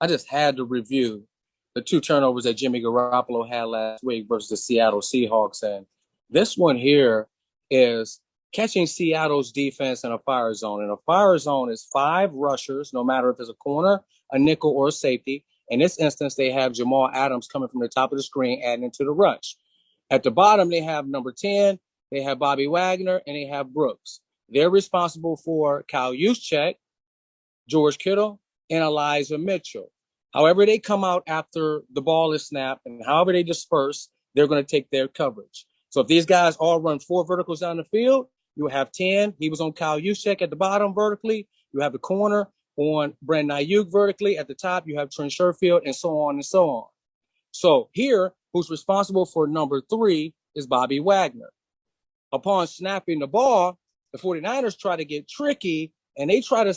I just had to review the two turnovers that Jimmy Garaoppolo had last week versus the Seattle Seahawks. And this one here is catching Seattle's defense in a fire zone. And a fire zone is five rushers, no matter if it's a corner, a nickel, or a safety. In this instance, they have Jamal Adams coming from the top of the screen, adding into the rush. At the bottom, they have number 10, they have Bobby Wagner, and they have Brooks. They're responsible for Kyle Juszczyk, George Kittle, and Elijah Mitchell. However they come out after the ball is snapped and however they disperse, they're going to take their coverage. So if these guys all run four verticals down the field, you have 10. He was on Kyle Juszczyk at the bottom vertically. You have the corner on Brandon Ayuk vertically. At the top, you have Trent Sherfield, and so on and so on. So here, who's responsible for number 3 is Bobby Wagner. Upon snapping the ball, the 49ers try to get tricky, and they try to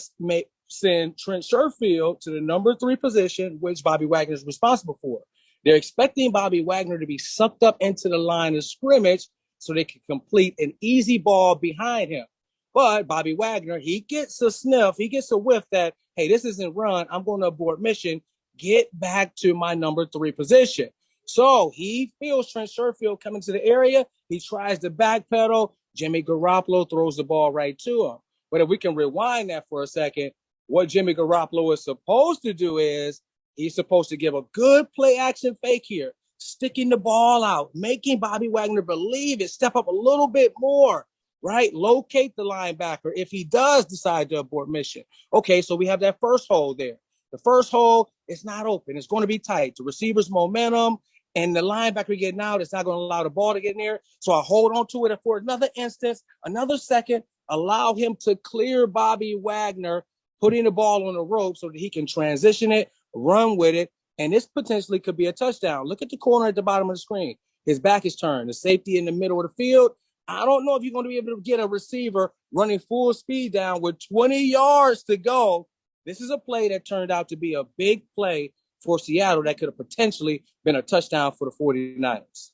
send Trent Sherfield to the number 3 position, which Bobby Wagner is responsible for. They're expecting Bobby Wagner to be sucked up into the line of scrimmage so they can complete an easy ball behind him. But Bobby Wagner, he gets a sniff, he gets a whiff that, hey, this isn't run, I'm going to abort mission, get back to my number 3 position. So he feels Trent Sherfield coming to the area. He tries to backpedal. Jimmy Garaoppolo throws the ball right to him. But if we can rewind that for a second, what Jimmy Garaoppolo is supposed to do is he's supposed to give a good play action fake here, sticking the ball out, making Bobby Wagner believe it, step up a little bit more, right? Locate the linebacker if he does decide to abort mission. Okay, so we have that first hole there. The first hole is not open. It's going to be tight. The receiver's momentum and the linebacker getting out, it's not going to allow the ball to get in there. So I hold on to it for another instance, another second, allow him to clear Bobby Wagner, putting the ball on the rope so that he can transition it, run with it, and this potentially could be a touchdown. Look at the corner at the bottom of the screen. His back is turned. The safety in the middle of the field. I don't know if you're going to be able to get a receiver running full speed down with 20 yards to go. This is a play that turned out to be a big play for Seattle that could have potentially been a touchdown for the 49ers.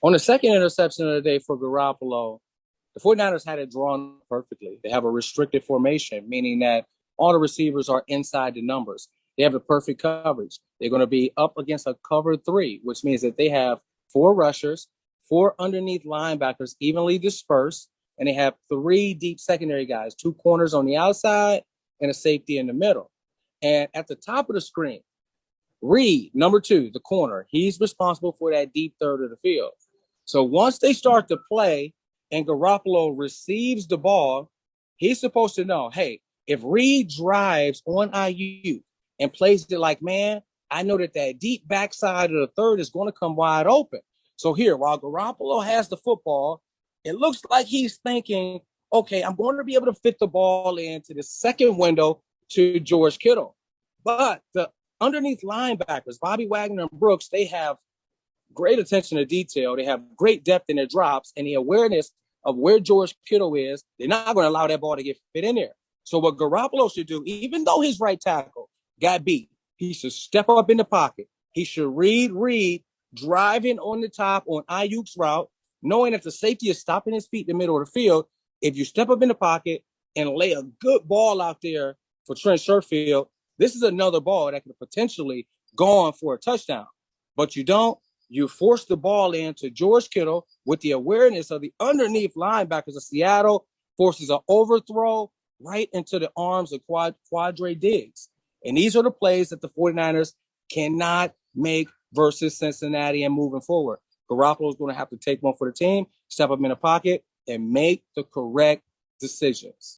On the second interception of the day for Garoppolo, the 49ers had it drawn perfectly. They have a restricted formation, meaning that all the receivers are inside the numbers. They have the perfect coverage. They're going to be up against a cover 3, which means that they have 4 rushers, 4 underneath linebackers evenly dispersed, and they have 3 deep secondary guys, 2 corners on the outside and a safety in the middle. And at the top of the screen, Reed, number 2, the corner, he's responsible for that deep third of the field. So once they start to play and Garoppolo receives the ball, he's supposed to know, hey, if Reed drives on IU and plays it like, man, I know that deep backside of the third is going to come wide open. So here, while Garoppolo has the football, it looks like he's thinking, okay, I'm going to be able to fit the ball into the second window to George Kittle. But the underneath linebackers, Bobby Wagner and Brooks, they have great attention to detail. They have great depth in their drops and the awareness of where George Kittle is. They're not going to allow that ball to get fit in there. So what Garoppolo should do, even though his right tackle got beat, he should step up in the pocket. He should read driving on the top on Ayuk's route, knowing that the safety is stopping his feet in the middle of the field. If you step up in the pocket and lay a good ball out there for Trent Sherfield, this is another ball that could potentially go on for a touchdown. But you don't. You force the ball into George Kittle with the awareness of the underneath linebackers of Seattle, forces an overthrow right into the arms of Quadre Diggs. And these are the plays that the 49ers cannot make versus Cincinnati and moving forward. Garoppolo is going to have to take one for the team, step up in the pocket, and make the correct decisions.